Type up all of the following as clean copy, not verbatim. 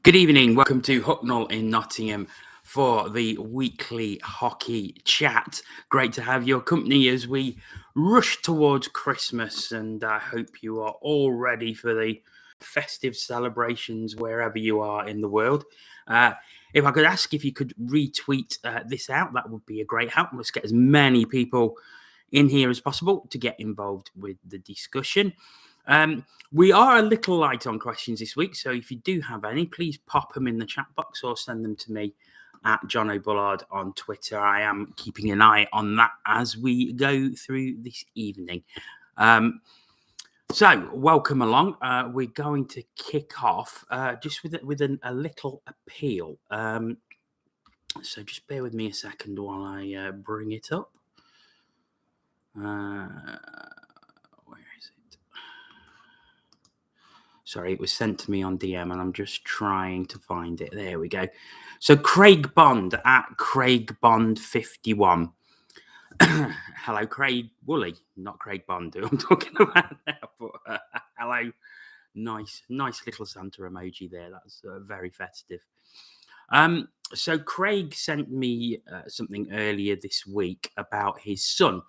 Good evening. Welcome to Hucknall in Nottingham for the weekly hockey chat. Great to have your company as we rush towards Christmas, and I hope you are all ready for the festive celebrations wherever you are in the world. If I could ask if you could retweet this out, that would be a great help. Let's get as many people in here as possible to get involved with the discussion. We are a little light on questions this week, so if you do have any, please pop them in the chat box or send them to me at John O'Bullard on Twitter. I am keeping an eye on that as we go through this evening. So welcome along. We're going to kick off just with a little appeal. So just bear with me a second while I bring it up. Where is it? Sorry, it was sent to me on DM and I'm just trying to find it. There we go. So Craig Bond at Craig Bond 51. Hello, Craig Woolley, not Craig Bond, who I'm talking about now. But hello, nice little Santa emoji there. That's very festive. So Craig sent me something earlier this week about his son.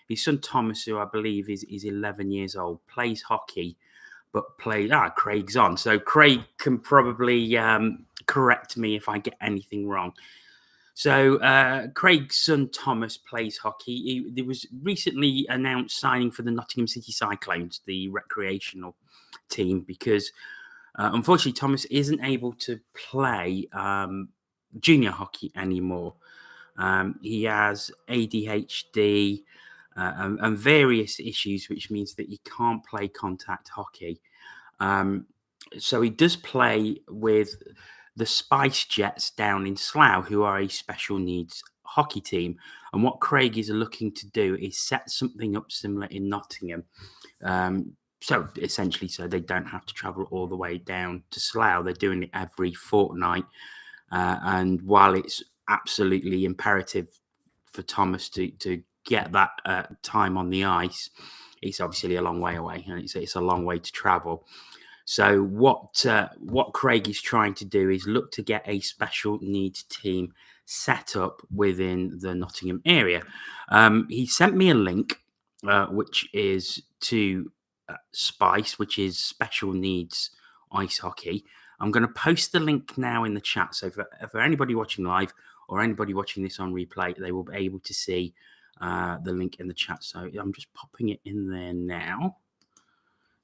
His son Thomas, who I believe is 11 years old, plays hockey, but Craig's on. So Craig can probably correct me if I get anything wrong. So Craig's son Thomas plays hockey. There was recently announced signing for the Nottingham City Cyclones, the recreational team, because unfortunately Thomas isn't able to play junior hockey anymore. He has ADHD and various issues, which means that he can't play contact hockey. So he does play with the Spice Jets down in Slough, who are a special needs hockey team. And what Craig is looking to do is set something up similar in Nottingham. So essentially, so they don't have to travel all the way down to Slough. They're doing it every fortnight. And while it's absolutely imperative for Thomas to get that time on the ice, it's obviously a long way away, and it's a long way to travel. So what Craig is trying to do is look to get a special needs team set up within the Nottingham area. He sent me a link, which is to Spice, which is special needs ice hockey. I'm going to post the link now in the chat. So for anybody watching live or anybody watching this on replay, they will be able to see the link in the chat. So I'm just popping it in there now.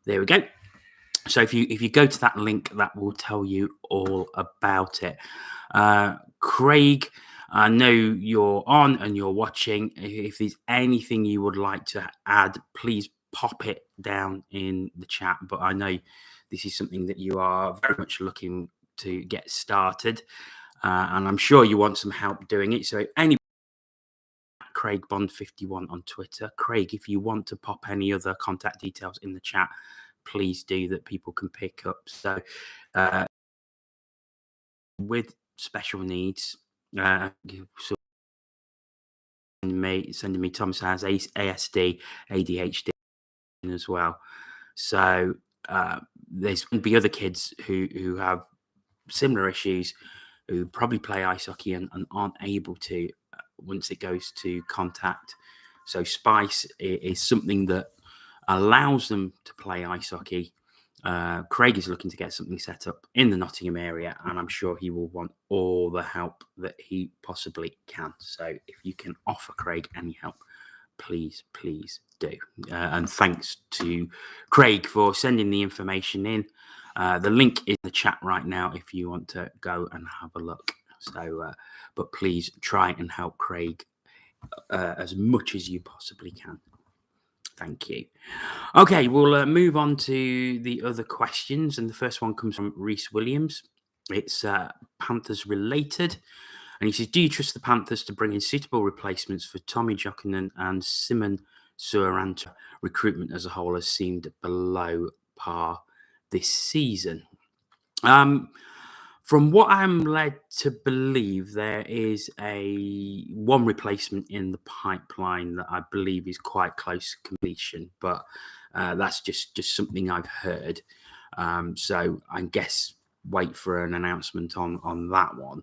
There we go. So if you go to that link, that will tell you all about it. Craig, I know you're on and you're watching. If there's anything you would like to add, please pop it down in the chat. But I know this is something that you are very much looking to get started. And I'm sure you want some help doing it. So anybody, Craig Bond 51 on Twitter. Craig, if you want to pop any other contact details in the chat, please do, that people can pick up. So with special needs, sending me Thomas has ASD, ADHD as well. So there's going to be other kids who have similar issues, who probably play ice hockey and aren't able to once it goes to contact. So Spice is something that allows them to play ice hockey. Craig is looking to get something set up in the Nottingham area, and I'm sure he will want all the help that he possibly can. So if you can offer Craig any help, please do. And thanks to Craig for sending the information in. The link is in the chat right now if you want to go and have a look. So, but please try and help Craig as much as you possibly can. Thank you. Okay, we'll move on to the other questions. And the first one comes from Reese Williams. It's Panthers related. And he says, do you trust the Panthers to bring in suitable replacements for Tommy Jokinen and Simon Suaranta? Recruitment as a whole has seemed below par this season. From what I'm led to believe, there is one replacement in the pipeline that I believe is quite close to completion, but that's just something I've heard. So I guess wait for an announcement on that one.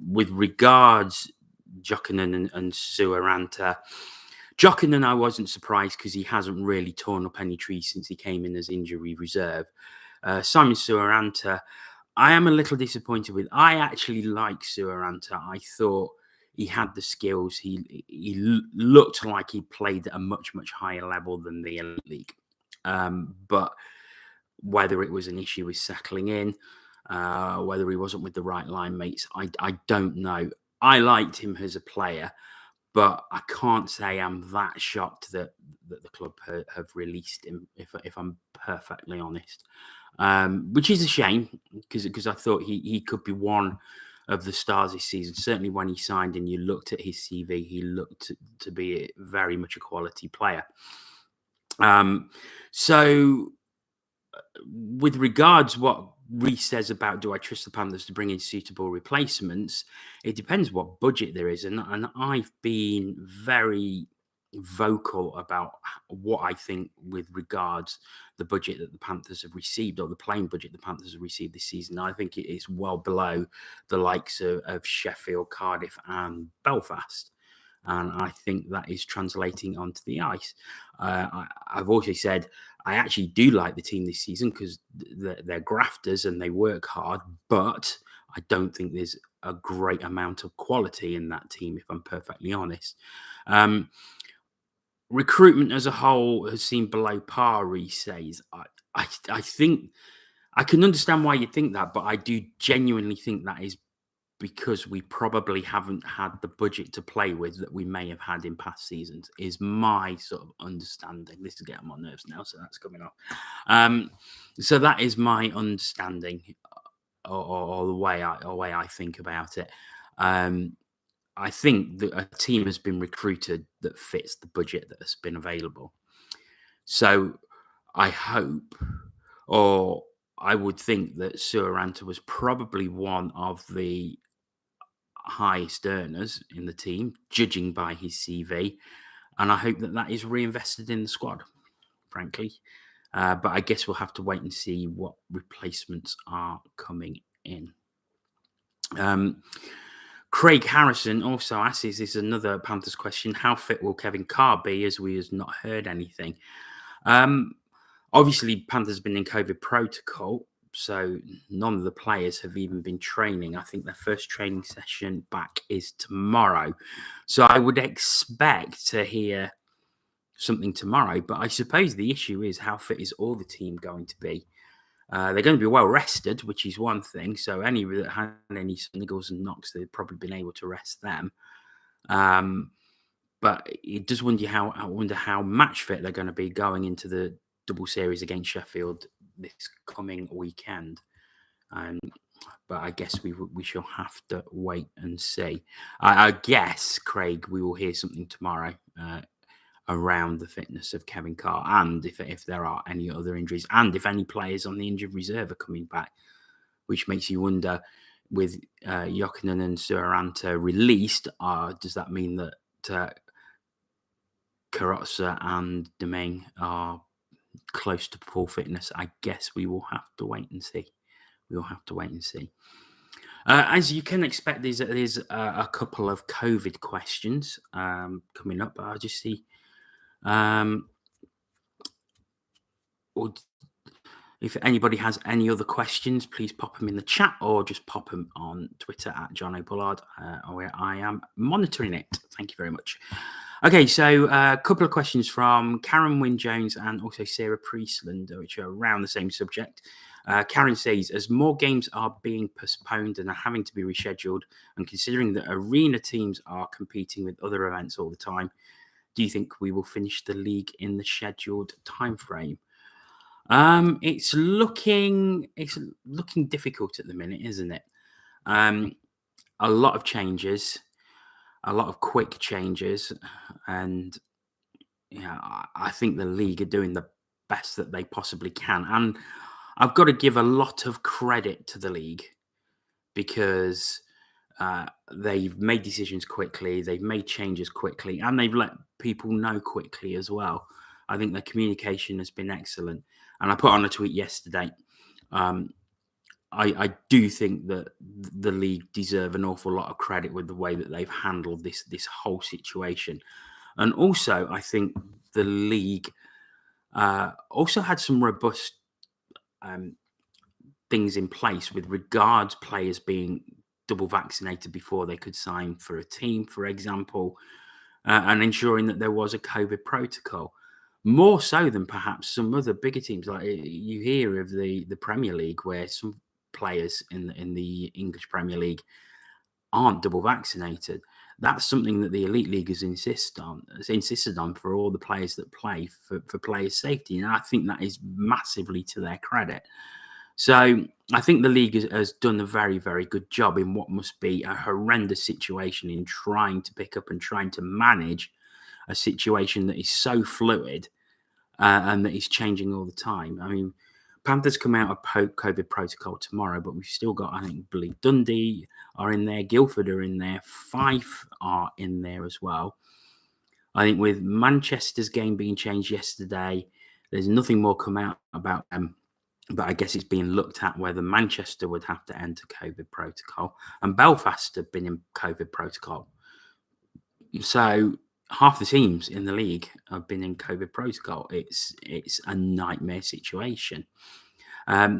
With regards Jokinen and Suaranta, Jokinen, I wasn't surprised because he hasn't really torn up any trees since he came in as injury reserve. Simon Suaranta, I am a little disappointed with. I actually like Suaranta. I thought he had the skills. He looked like he played at a much higher level than the elite league. But whether it was an issue with settling in, whether he wasn't with the right line mates, I don't know. I liked him as a player, but I can't say I'm that shocked that the club have released him, if I'm perfectly honest. Which is a shame because I thought he could be one of the stars this season. Certainly when he signed and you looked at his CV, he looked to be very much a quality player. So with regards what Reece says about do I trust the Panthers to bring in suitable replacements, it depends what budget there is. And I've been very vocal about what I think with regards the budget that the Panthers have received, or the playing budget the Panthers have received this season. I think it is well below the likes of Sheffield, Cardiff and Belfast. And I think that is translating onto the ice. I've also said I actually do like the team this season because they're grafters and they work hard, but I don't think there's a great amount of quality in that team, if I'm perfectly honest. Recruitment as a whole has seemed below par, Reece says. I think I can understand why you think that, but I do genuinely think that is because we probably haven't had the budget to play with that we may have had in past seasons, is my sort of understanding. This is getting on my nerves now, so that's coming off. So that is my understanding, or the way I think about it. I think that a team has been recruited that fits the budget that has been available. So I hope, or I would think, that Suaranta was probably one of the highest earners in the team, judging by his CV. And I hope that that is reinvested in the squad, frankly. But I guess we'll have to wait and see what replacements are coming in. Craig Harrison also asks, this is another Panthers question, how fit will Kevin Carr be, as we have not heard anything? Obviously, Panthers have been in COVID protocol, so none of the players have even been training. I think their first training session back is tomorrow. So I would expect to hear something tomorrow, but I suppose the issue is how fit is all the team going to be? They're going to be well rested, which is one thing. So any that had any niggles and knocks, they've probably been able to rest them. But it does wonder how match fit they're going to be going into the double series against Sheffield this coming weekend. But I guess we shall have to wait and see. I guess, Craig, we will hear something tomorrow around the fitness of Kevin Carr, and if there are any other injuries, and if any players on the injured reserve are coming back, which makes you wonder, with Jokinen and Suaranta released, does that mean that Carrozza and Domingue are close to full fitness? I guess we will have to wait and see. As you can expect, there's a couple of COVID questions coming up. I'll just see. If anybody has any other questions, please pop them in the chat or just pop them on Twitter at John O'Bullard, where I am monitoring it. Thank you very much. Okay, so a couple of questions from Karen Wynne-Jones and also Sarah Priestland, which are around the same subject. Karen says, as more games are being postponed and are having to be rescheduled, and considering that arena teams are competing with other events all the time, do you think we will finish the league in the scheduled time frame? It's looking difficult at the minute, isn't it? A lot of changes, a lot of quick changes, and I think the league are doing the best that they possibly can. And I've got to give a lot of credit to the league because they've made decisions quickly, they've made changes quickly, and they've let people know quickly as well. I think their communication has been excellent. And I put on a tweet yesterday. I do think that the league deserve an awful lot of credit with the way that they've handled this whole situation. And also, I think the league also had some robust um, things in place with regards players being double vaccinated before they could sign for a team, for example, and ensuring that there was a COVID protocol. More so than perhaps some other bigger teams, like you hear of the Premier League, where some players in the English Premier League aren't double vaccinated. That's something that the elite leaguers insisted on for all the players that play for players' safety, and I think that is massively to their credit. So I think the league has done a very, very good job in what must be a horrendous situation in trying to pick up and trying to manage a situation that is so fluid and that is changing all the time. I mean, Panthers come out of COVID protocol tomorrow, but we've still got, I think, believe Dundee are in there, Guildford are in there, Fife are in there as well. I think with Manchester's game being changed yesterday, there's nothing more come out about them. But I guess it's being looked at whether Manchester would have to enter COVID protocol, and Belfast have been in COVID protocol. So half the teams in the league have been in COVID protocol. It's a nightmare situation.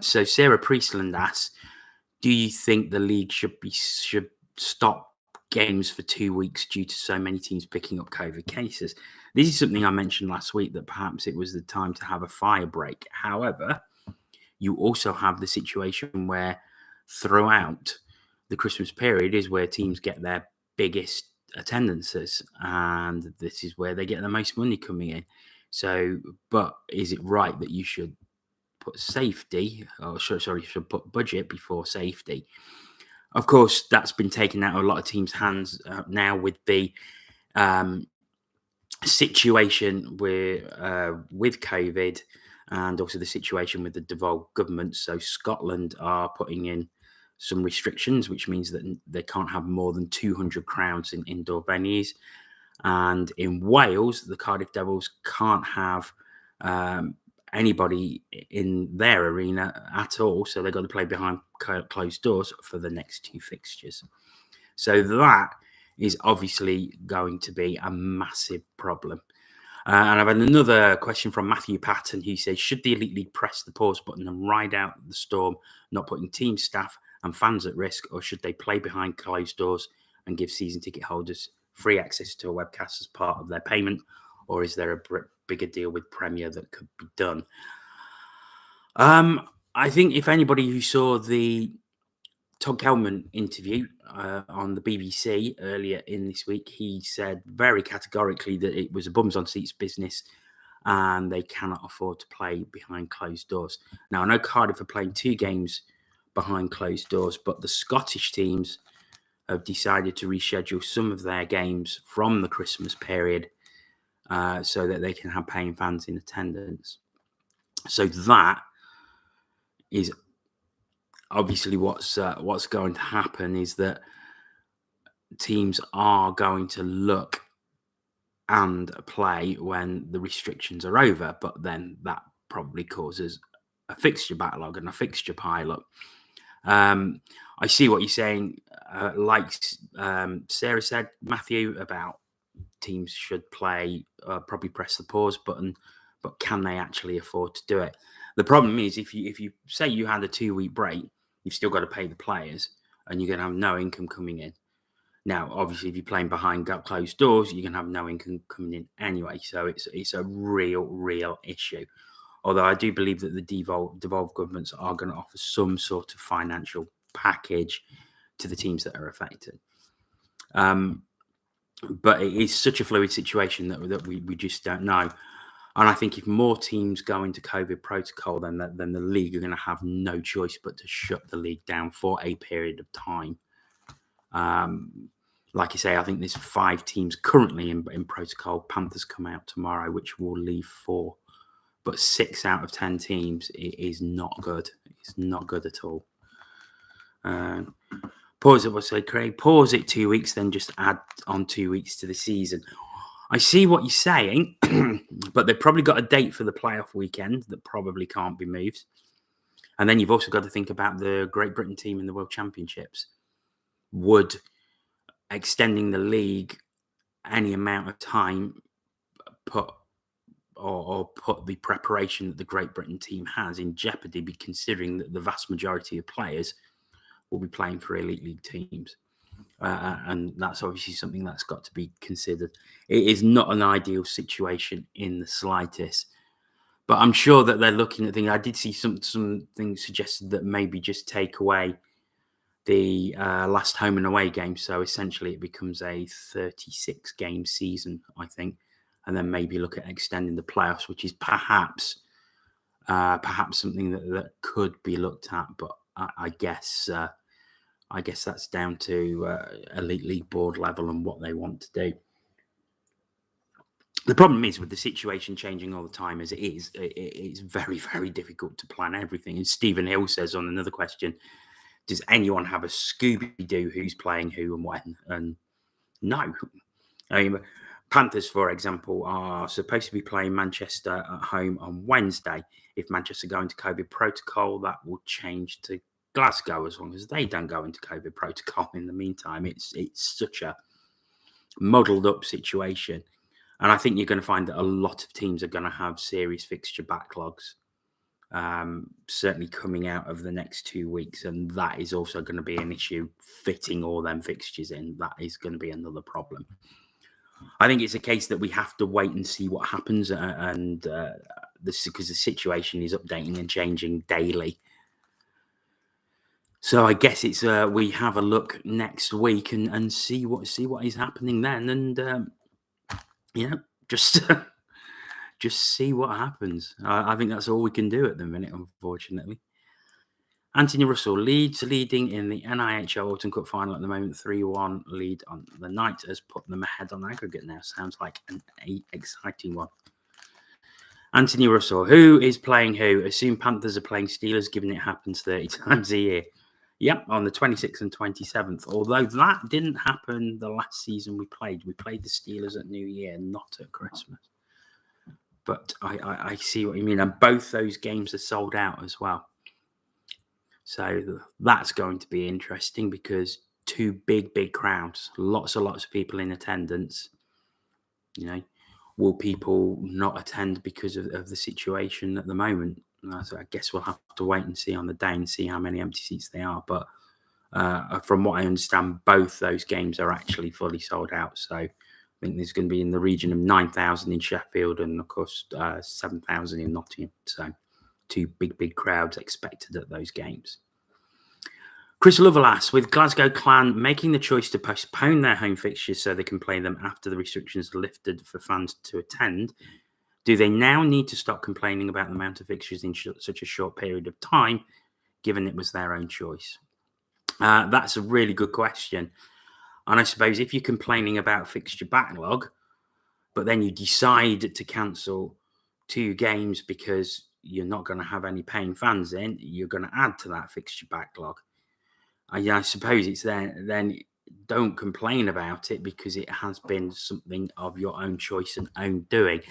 So Sarah Priestland asks, do you think the league should stop games for 2 weeks due to so many teams picking up COVID cases? This is something I mentioned last week, that perhaps it was the time to have a fire break. However, you also have the situation where throughout the Christmas period is where teams get their biggest attendances, and this is where they get the most money coming in. So, but is it right that you should put safety, or should put budget before safety? Of course, that's been taken out of a lot of teams' hands now with the situation with COVID, and also the situation with the devolved government. So Scotland are putting in some restrictions, which means that they can't have more than 200 crowds in indoor venues. And in Wales, the Cardiff Devils can't have anybody in their arena at all. So they've got to play behind closed doors for the next two fixtures. So that is obviously going to be a massive problem. And I've had another question from Matthew Patton, who says, should the Elite League press the pause button and ride out the storm, not putting team staff and fans at risk, or should they play behind closed doors and give season ticket holders free access to a webcast as part of their payment, or is there a bigger deal with Premier that could be done? I think if anybody who saw the Todd Kelman interview on the BBC earlier in this week, he said very categorically that it was a bums on seats business and they cannot afford to play behind closed doors. Now, I know Cardiff are playing 2 games behind closed doors, but the Scottish teams have decided to reschedule some of their games from the Christmas period so that they can have paying fans in attendance. So that is obviously what's going to happen, is that teams are going to look and play when the restrictions are over, but then that probably causes a fixture backlog and a fixture pile-up. I see what you're saying, like Sarah said, Matthew, about teams should play, probably press the pause button, but can they actually afford to do it? The problem is, if you say you had a 2-week break, you've still got to pay the players, and you're going to have no income coming in. Now, obviously, if you're playing behind closed doors, you're going to have no income coming in anyway. So it's a real issue. Although I do believe that the devolved governments are going to offer some sort of financial package to the teams that are affected. But it is such a fluid situation that we just don't know. And I think if more teams go into COVID protocol, then the league are going to have no choice but to shut the league down for a period of time. Like I say, I think there's 5 teams currently in protocol. Panthers come out tomorrow, which will leave 4. But 6 out of 10 teams is not good. It's not good at all. Pause it, we'll say, Craig. Pause it 2 weeks, then just add on 2 weeks to the season. I see what you're saying, but they've probably got a date for the playoff weekend that probably can't be moved. And then you've also got to think about the Great Britain team in the World Championships. Would extending the league any amount of time put or put the preparation that the Great Britain team has in jeopardy, be considering that the vast majority of players will be playing for elite league teams? And that's obviously something that's got to be considered. It is not an ideal situation in the slightest, but I'm sure that they're looking at things. I did see some things suggested that maybe just take away the last home and away game, so essentially it becomes a 36 game season, I think, and then maybe look at extending the playoffs, which is perhaps something that could be looked at. But I guess that's down to elite league board level and what they want to do. The problem is, with the situation changing all the time as it is, it's very, very difficult to plan everything. And Stephen Hill says on another question, does anyone have a Scooby-Doo who's playing who and when? And no. I mean, Panthers, for example, are supposed to be playing Manchester at home on Wednesday. If Manchester go into COVID protocol, that will change to Glasgow, as long as they don't go into COVID protocol in the meantime. It's such a muddled up situation. And I think you're going to find that a lot of teams are going to have serious fixture backlogs, certainly coming out of the next 2 weeks. And that is also going to be an issue, fitting all them fixtures in. That is going to be another problem. I think it's a case that we have to wait and see what happens, and this because the situation is updating and changing daily. So I guess it's we have a look next week and see what is happening then, and just see what happens. I think that's all we can do at the minute, unfortunately. Anthony Russell, Leeds leading in the NIHL Autumn Cup final at the moment, 3-1 lead on the night, has put them ahead on aggregate now. Sounds like an exciting one. Anthony Russell, who is playing who? Assume Panthers are playing Steelers, given it happens 30 times a year. Yep, on the 26th and 27th. Although that didn't happen the last season we played. We played the Steelers at New Year, not at Christmas. But I see what you mean. And both those games are sold out as well. So that's going to be interesting, because two big crowds, lots of people in attendance. Will people not attend because of the situation at the moment? So I guess we'll have to wait and see on the day and see how many empty seats they are. But from what I understand, both those games are actually fully sold out. So I think there's going to be in the region of 9,000 in Sheffield and, of course, 7,000 in Nottingham. So two big crowds expected at those games. Chris Lovelass, with Glasgow Clan making the choice to postpone their home fixtures so they can play them after the restrictions are lifted for fans to attend, do they now need to stop complaining about the amount of fixtures in such a short period of time, given it was their own choice? That's a really good question. And I suppose if you're complaining about fixture backlog, but then you decide to cancel 2 games because you're not going to have any paying fans in, you're going to add to that fixture backlog. I suppose it's then don't complain about it, because it has been something of your own choice and own doing.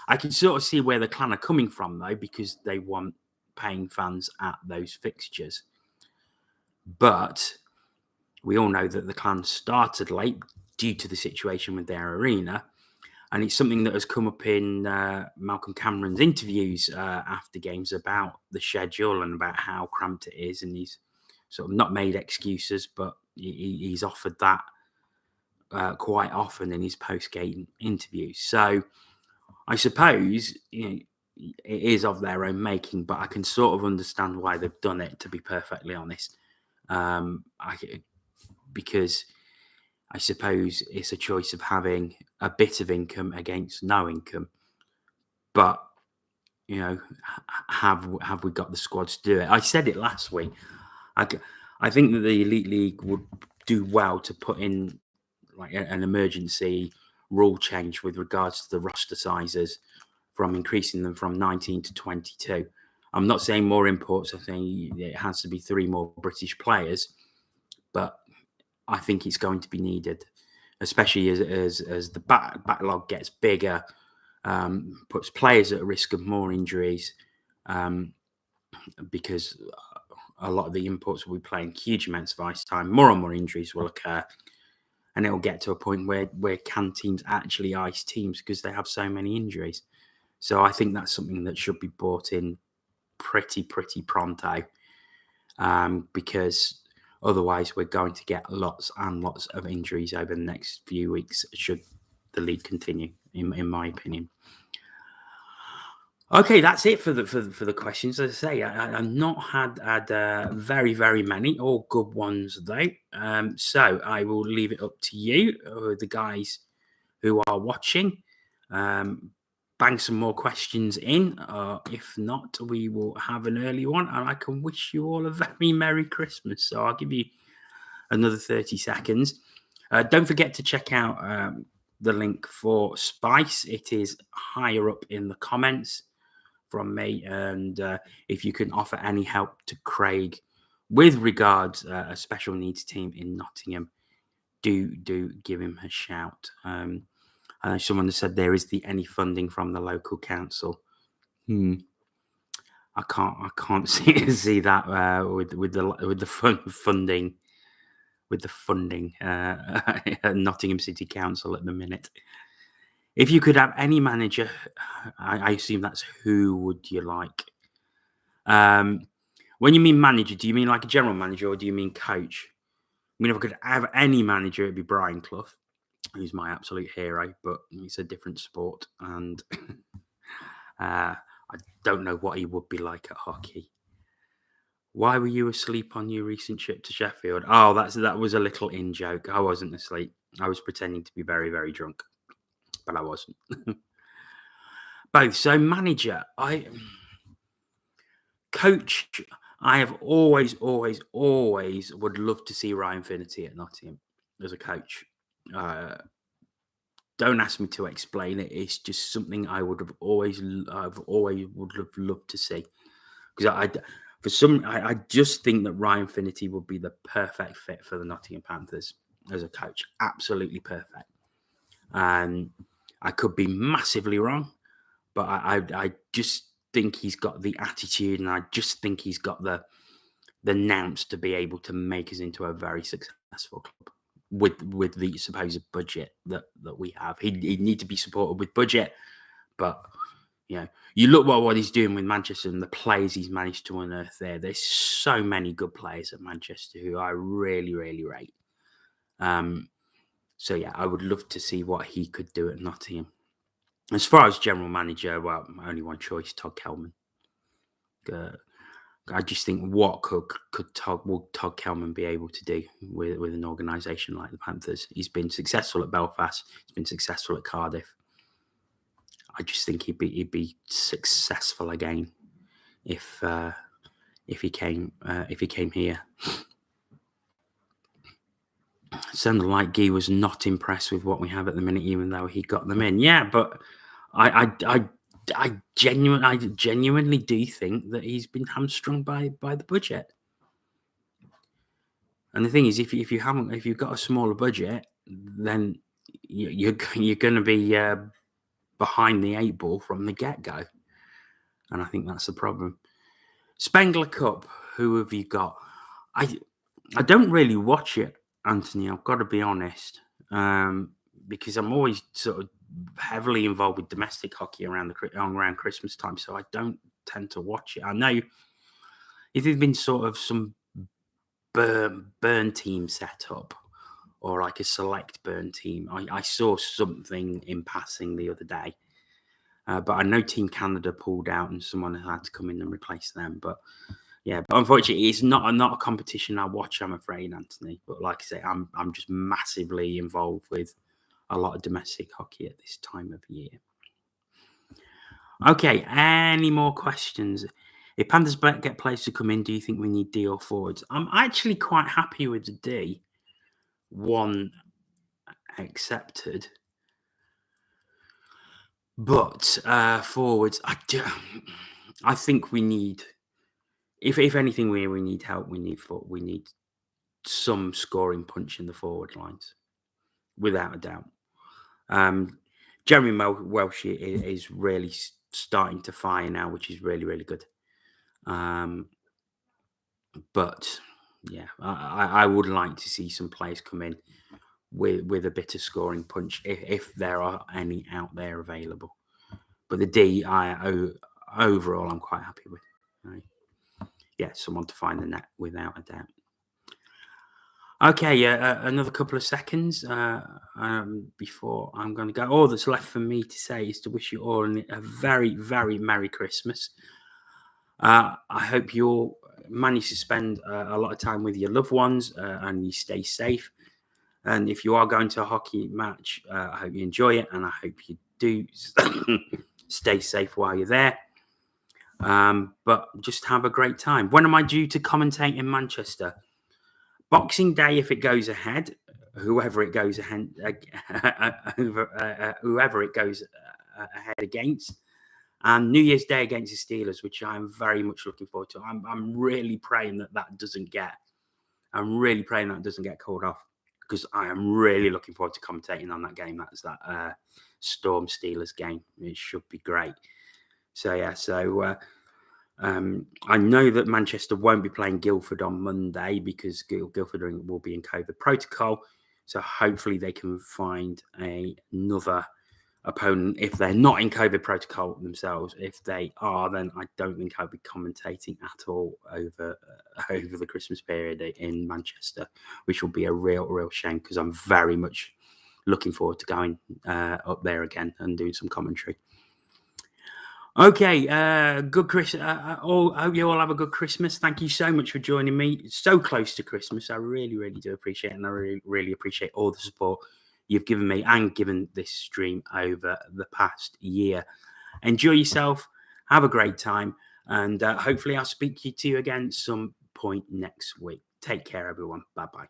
I can sort of see where the Clan are coming from, though, because they want paying fans at those fixtures. But we all know that the Clan started late due to the situation with their arena. And it's something that has come up in Malcolm Cameron's interviews after games about the schedule and about how cramped it is. And he's sort of not made excuses, but he's offered that quite often in his post-game interviews. So I suppose it is of their own making, but I can sort of understand why they've done it, to be perfectly honest. Because I suppose it's a choice of having a bit of income against no income. But, have we got the squads to do it? I said it last week. I think that the Elite League would do well to put in like an emergency rule change with regards to the roster sizes, from increasing them from 19 to 22. I'm not saying more imports. I'm saying it has to be 3 more British players, but I think it's going to be needed, especially as the backlog gets bigger, puts players at risk of more injuries. because a lot of the imports will be playing huge amounts of ice time. More and more injuries will occur, and it'll get to a point where can teams actually ice teams because they have so many injuries. So I think that's something that should be brought in pretty pronto, because otherwise we're going to get lots and lots of injuries over the next few weeks should the league continue, in my opinion. Okay, that's it for the questions. As I say, I've not had very many, all good ones though. So I will leave it up to you, the guys who are watching. Bang some more questions in. If not, we will have an early one, and I can wish you all a very Merry Christmas. So I'll give you another 30 seconds. Don't forget to check out the link for Spice. It is higher up in the comments from me, and if you can offer any help to Craig with regards a special needs team in Nottingham, do give him a shout. I know someone has said there is any funding from the local council. I can't see that with the funding at Nottingham City Council at the minute. If you could have any manager, I assume that's who would you like? When you mean manager, do you mean like a general manager or do you mean coach? I mean, if I could have any manager, it'd be Brian Clough, who's my absolute hero, but it's a different sport, and I don't know what he would be like at hockey. Why were you asleep on your recent trip to Sheffield? Oh, that was a little in joke. I wasn't asleep. I was pretending to be very drunk, but I wasn't. Both. So manager, coach. I have always would love to see Ryan Finnerty at Nottingham as a coach. Don't ask me to explain it. It's just something I've always would have loved to see, because I just think that Ryan Finnerty would be the perfect fit for the Nottingham Panthers as a coach. Absolutely perfect. And I could be massively wrong, but I just think he's got the attitude, and I just think he's got the nous to be able to make us into a very successful club with the supposed budget that we have. He'd need to be supported with budget, but you look what he's doing with Manchester and the players he's managed to unearth there. There's so many good players at Manchester who I really rate. So yeah, I would love to see what he could do at Nottingham. As far as general manager, well, only one choice: Todd Kelman. I just think what would Todd Kelman be able to do with an organisation like the Panthers? He's been successful at Belfast. He's been successful at Cardiff. I just think he'd be successful again if he came here. Sounded like Guy was not impressed with what we have at the minute, even though he got them in. Yeah, but I genuinely do think that he's been hamstrung by the budget. And the thing is, if you've got a smaller budget, then you're going to be behind the 8 ball from the get-go. And I think that's the problem. Spengler Cup, who have you got? I don't really watch it, Anthony. I've got to be honest, because I'm always sort of heavily involved with domestic hockey around Christmas time, so I don't tend to watch it. I know if there's been sort of some burn team set up, or like a select burn team. I saw something in passing the other day, but I know Team Canada pulled out and someone had to come in and replace them. But yeah, but unfortunately, it's not a competition I watch, I'm afraid, Anthony. But like I say, I'm just massively involved with a lot of domestic hockey at this time of year. Okay, any more questions? If Panthers get players to come in, do you think we need D or forwards? I'm actually quite happy with the D. One accepted. But forwards, I think we need, if anything, we need help. We need some scoring punch in the forward lines, without a doubt. Jeremy Welsh is really starting to fire now, which is really good. Um, but yeah, I would like to see some players come in with a bit of scoring punch if there are any out there available. But the overall, I'm quite happy with. Right. Yeah, someone to find the net without a doubt. Okay, yeah, another couple of seconds before I'm going to go. All that's left for me to say is to wish you all a very, very Merry Christmas. I hope you all manage to spend a lot of time with your loved ones and you stay safe. And if you are going to a hockey match, I hope you enjoy it, and I hope you do stay safe while you're there. But just have a great time. When am I due to commentate in Manchester? Boxing Day, if it goes ahead, whoever it goes ahead, whoever it goes ahead against, and New Year's Day against the Steelers, which I'm very much looking forward to. I'm really praying that doesn't get. I'm really praying that doesn't get called off, because I am really looking forward to commentating on that game. That's that Storm Steelers game. It should be great. So yeah, I know that Manchester won't be playing Guildford on Monday because Guildford will be in COVID protocol. So hopefully they can find another opponent if they're not in COVID protocol themselves. If they are, then I don't think I'll be commentating at all over the Christmas period in Manchester, which will be a real shame, because I'm very much looking forward to going up there again and doing some commentary. Okay, good Christmas. I hope you all have a good Christmas. Thank you so much for joining me. It's so close to Christmas. I really do appreciate it, and I really appreciate all the support you've given me and given this stream over the past year. Enjoy yourself. Have a great time, and hopefully I'll speak to you again some point next week. Take care, everyone. Bye-bye.